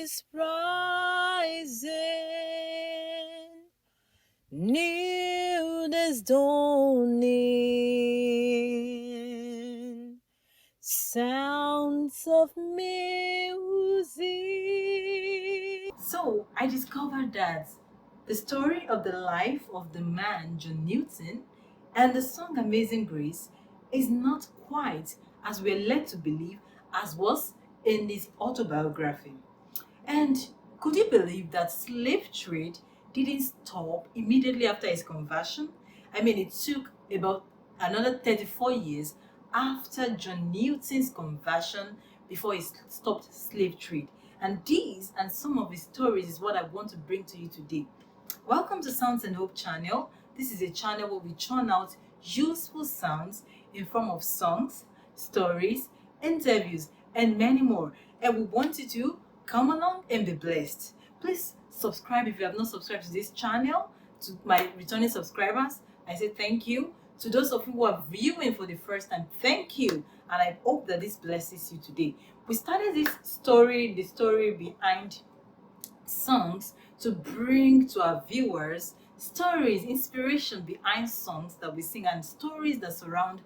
is rising, new is dawning, sounds of music. So I discovered that the story of the life of the man John Newton and the song Amazing Grace is not quite as we're led to believe as was in his autobiography. And could you believe that slave trade didn't stop immediately after his conversion? I mean, it took about another 34 years after John Newton's conversion before he stopped slave trade. And these and some of his stories is what I want to bring to you today. Welcome to Sounds and Hope channel. This is a channel where we churn out useful sounds in form of songs, stories, interviews, and many more. And we want you to come along and be blessed. Please subscribe if you have not subscribed to this channel. To my returning subscribers, I say thank you. To those of you who are viewing for the first time, thank you. And I hope that this blesses you today. We started this story, the story behind songs, to bring to our viewers stories, inspiration behind songs that we sing and stories that surround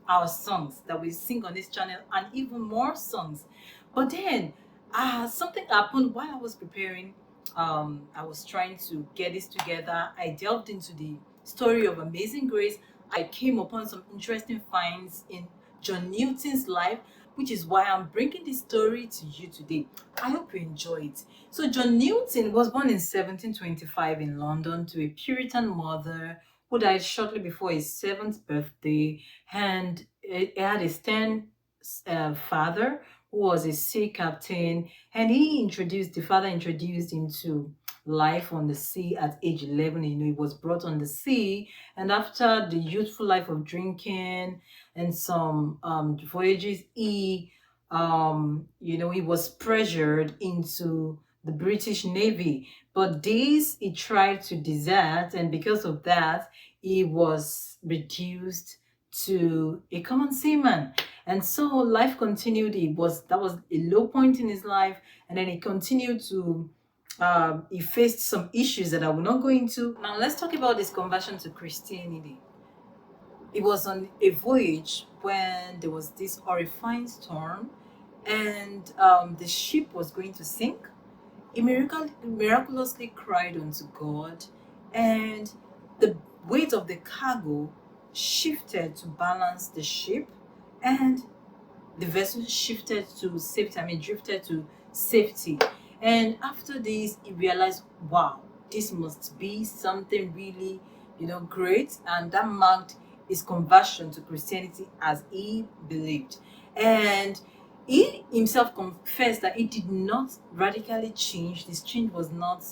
our songs that we sing on this channel, and even more songs. But then something happened while I was preparing. I was trying to get this together. I delved into the story of Amazing Grace. I came upon some interesting finds in John Newton's life, which is why I'm bringing this story to you today. I hope you enjoy it. So John Newton was born in 1725 in London to a Puritan mother who died shortly before his 7th birthday, and he had a stern father who was a sea captain, and the father introduced him to life on the sea at age 11. He was brought on the sea, and after the youthful life of drinking and some voyages, he was pressured into the British Navy. But this he tried to desert, and because of that, he was reduced to a common seaman. And so life continued. That was a low point in his life, and then he continued to he faced some issues that I will not go into. Now let's talk about his conversion to Christianity. It was on a voyage when there was this horrifying storm, and the ship was going to sink. He miraculously cried unto God, and the weight of the cargo shifted to balance the ship, and the vessel shifted to safety. Drifted to safety. And after this, he realized, wow, this must be something really, great. And that marked his conversion to Christianity as he believed. And he himself confessed that it did not radically change. This change was not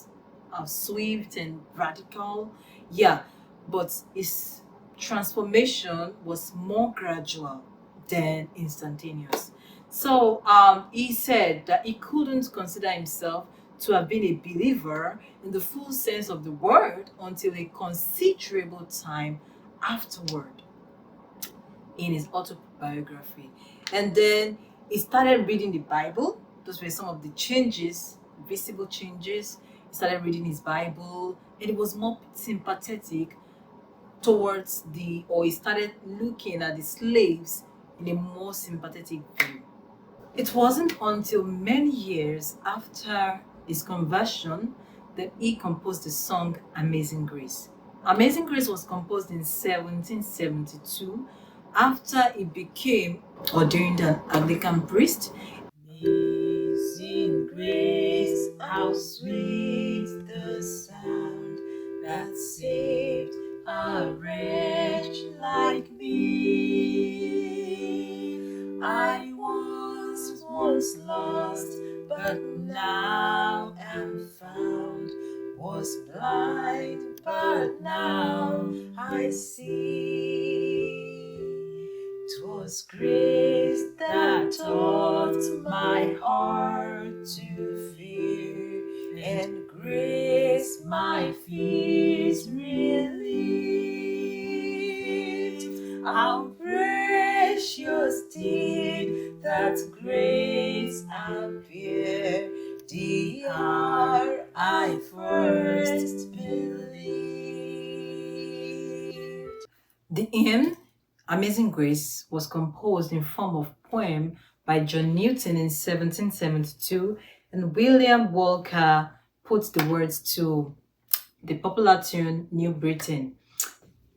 swift and radical. Yeah, but his transformation was more gradual than instantaneous. So he said that he couldn't consider himself to have been a believer in the full sense of the word until a considerable time afterward in his autobiography. And then he started reading the Bible. Those were some of the changes, visible changes. He started reading his Bible, and he was more sympathetic towards he started looking at the slaves in a more sympathetic view. It wasn't until many years after his conversion that he composed the song Amazing Grace. Amazing Grace was composed in 1772 after he became ordained an Anglican priest. Amazing grace, how sweet the sound that saved a wretch like me. I once was lost, but now am found. Was blind, but now I see. 'Twas grace that taught my heart to fear, and grace my fears relieved. How precious did that grace appear, the hymn, Amazing Grace, was composed in form of poem by John Newton in 1772, and William Walker put the words to the popular tune New Britain.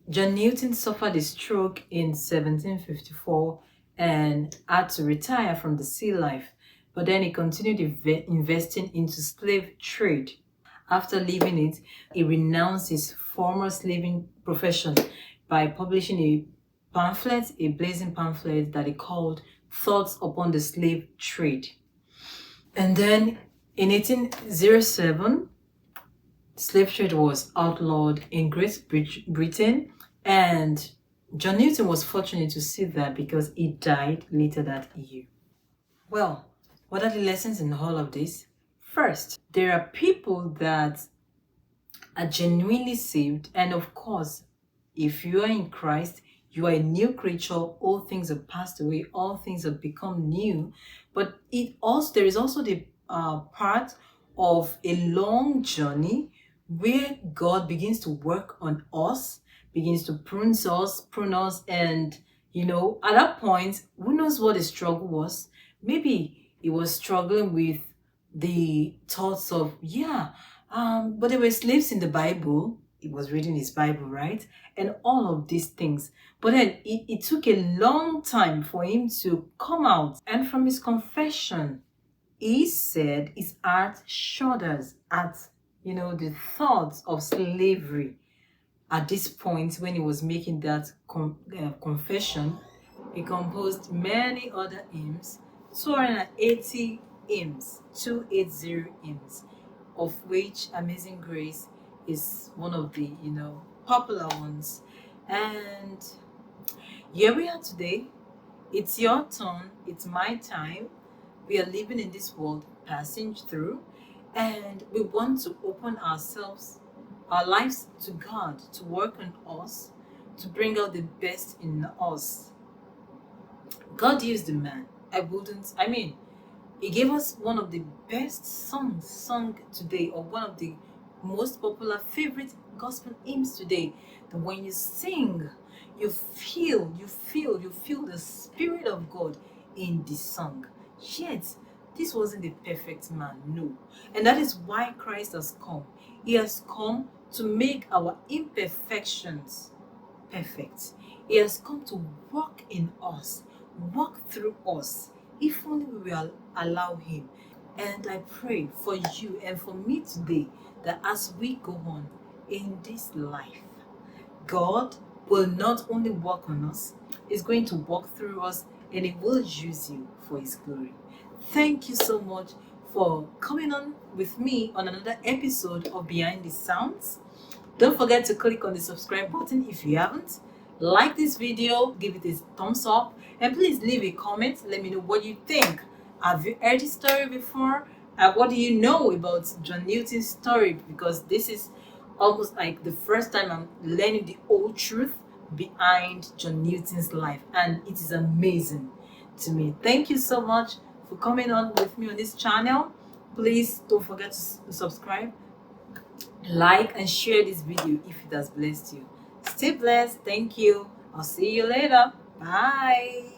John Newton suffered a stroke in 1754 and had to retire from the sea life, but then he continued investing into slave trade. After leaving it, he renounced his former slaving profession by publishing a blazing pamphlet that he called Thoughts Upon the Slave Trade. And then in 1807, slave trade was outlawed in Great Britain, and John Newton was fortunate to see that because he died later that year. Well, what are the lessons in all of this? First, there are people that are genuinely saved, and of course, if you are in Christ, you are a new creature. All things have passed away, all things have become new. But there is also the part of a long journey where God begins to work on us, begins to prune us, and at that point, who knows what the struggle was? Maybe he was struggling with the thoughts of, but there were slaves in the Bible. He was reading his Bible, right? And all of these things. But then it took a long time for him to come out. And from his confession, he said his heart shudders at, the thoughts of slavery. At this point, when he was making that confession, he composed many other hymns, 280 hymns, 280 hymns, of which Amazing Grace is one of the popular ones. And here we are today. It's your turn, it's my time. We are living in this world, passing through, and we want to open our lives to God, to work on us, to bring out the best in us. God used the man. He gave us one of the best songs sung today, or one of the most popular favorite gospel hymns today. That when you sing, you feel the Spirit of God in the song. Yet, this wasn't the perfect man, no. And that is why Christ has come. He has come to make our imperfections perfect. He has come to work in us, work through us, if only we will allow him. And I pray for you and for me today that as we go on in this life, God will not only work on us, he's going to work through us, and he will use you for his glory. Thank you so much for coming on with me on another episode of Behind the Sounds. Don't forget to click on the subscribe button if you haven't. Like this video, give it a thumbs up, and please leave a comment. Let me know what you think. Have you heard this story before? What do you know about John Newton's story? Because this is almost like the first time I'm learning the whole truth behind John Newton's life, and it is amazing to me. Thank you so much for coming on with me on this channel. Please don't forget to subscribe, like, and share this video if it has blessed you. Stay blessed. Thank you. I'll see you later. Bye.